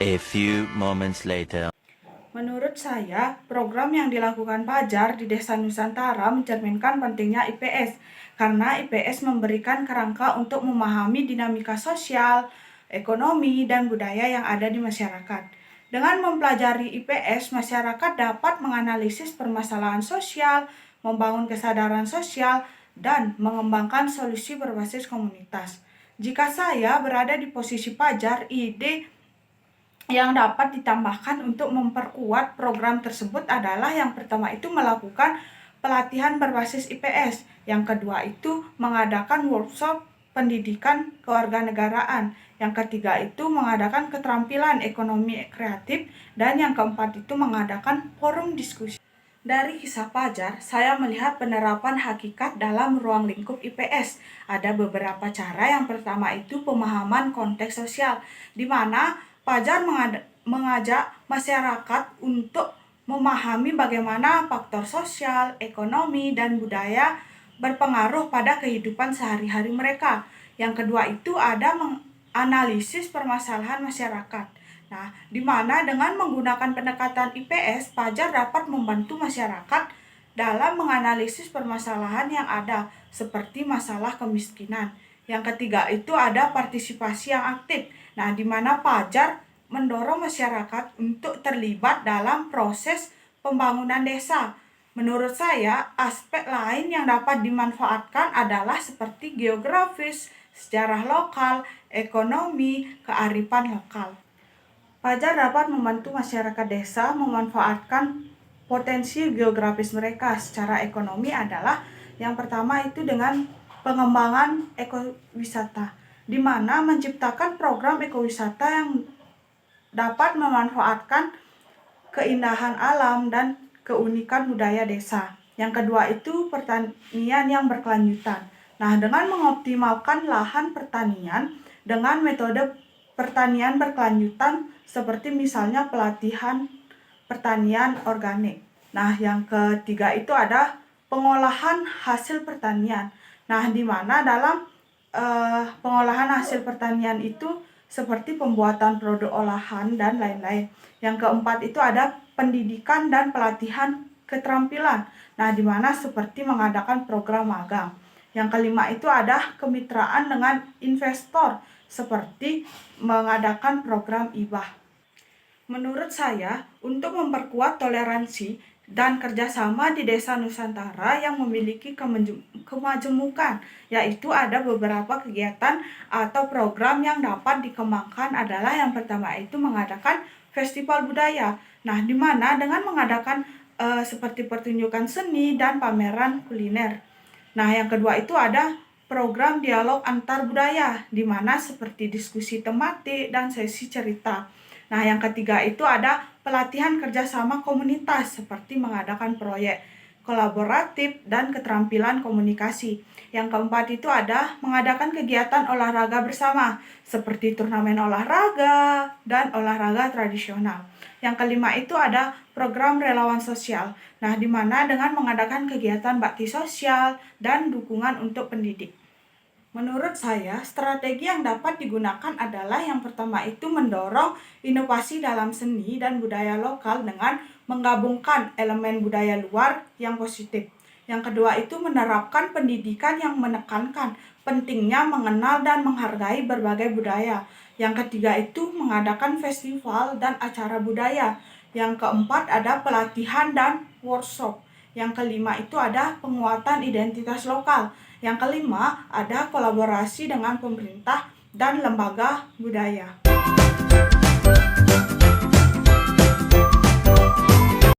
A few moments later. Menurut saya, program yang dilakukan Pajar di Desa Nusantara mencerminkan pentingnya IPS, karena IPS memberikan kerangka untuk memahami dinamika sosial, ekonomi, dan budaya yang ada di masyarakat. Dengan mempelajari IPS, masyarakat dapat menganalisis permasalahan sosial, membangun kesadaran sosial, dan mengembangkan solusi berbasis komunitas. Jika saya berada di posisi Pajar, ide yang dapat ditambahkan untuk memperkuat program tersebut adalah yang pertama itu melakukan pelatihan berbasis IPS, yang kedua itu mengadakan workshop pendidikan kewarganegaraan, yang ketiga itu mengadakan keterampilan ekonomi kreatif, dan yang keempat itu mengadakan forum diskusi. Dari kisah Pajar, saya melihat penerapan hakikat dalam ruang lingkup IPS. Ada beberapa cara. Yang pertama itu pemahaman konteks sosial, di mana Pajar mengajak masyarakat untuk memahami bagaimana faktor sosial, ekonomi, dan budaya berpengaruh pada kehidupan sehari-hari mereka. Yang kedua itu ada menganalisis permasalahan masyarakat. Nah, di mana dengan menggunakan pendekatan IPS, Pajar dapat membantu masyarakat dalam menganalisis permasalahan yang ada, seperti masalah kemiskinan. Yang ketiga itu ada partisipasi yang aktif. Nah, di mana Pajar mendorong masyarakat untuk terlibat dalam proses pembangunan desa. Menurut saya, aspek lain yang dapat dimanfaatkan adalah seperti geografis, sejarah lokal, ekonomi, kearifan lokal. Pajar dapat membantu masyarakat desa memanfaatkan potensi geografis mereka. Secara ekonomi adalah yang pertama itu dengan pengembangan ekowisata, di mana menciptakan program ekowisata yang dapat memanfaatkan keindahan alam dan keunikan budaya desa. Yang kedua itu pertanian yang berkelanjutan. Nah, dengan mengoptimalkan lahan pertanian dengan metode pertanian berkelanjutan seperti misalnya pelatihan pertanian organik. Nah, yang ketiga itu ada pengolahan hasil pertanian. Nah, di mana dalam pengolahan hasil pertanian itu seperti pembuatan produk olahan dan lain-lain. Yang keempat itu ada pendidikan dan pelatihan keterampilan. Nah, di mana seperti mengadakan program magang. Yang kelima itu ada kemitraan dengan investor, seperti mengadakan program hibah. Menurut saya, untuk memperkuat toleransi dan kerjasama di Desa Nusantara yang memiliki kemajemukan, yaitu ada beberapa kegiatan atau program yang dapat dikembangkan adalah yang pertama itu mengadakan festival budaya. Nah, di mana dengan mengadakan seperti pertunjukan seni dan pameran kuliner. Nah, yang kedua itu ada program dialog antar budaya, di mana seperti diskusi tematik dan sesi cerita. Nah, yang ketiga itu ada pelatihan kerjasama komunitas, seperti mengadakan proyek kolaboratif dan keterampilan komunikasi. Yang keempat itu ada mengadakan kegiatan olahraga bersama, seperti turnamen olahraga dan olahraga tradisional. Yang kelima itu ada program relawan sosial. Nah, di mana dengan mengadakan kegiatan bakti sosial dan dukungan untuk pendidik. Menurut saya, strategi yang dapat digunakan adalah yang pertama itu mendorong inovasi dalam seni dan budaya lokal dengan menggabungkan elemen budaya luar yang positif. Yang kedua itu menerapkan pendidikan yang menekankan pentingnya mengenal dan menghargai berbagai budaya. Yang ketiga itu mengadakan festival dan acara budaya. Yang keempat ada pelatihan dan workshop. Yang kelima itu ada penguatan identitas lokal. Yang kelima ada kolaborasi dengan pemerintah dan lembaga budaya.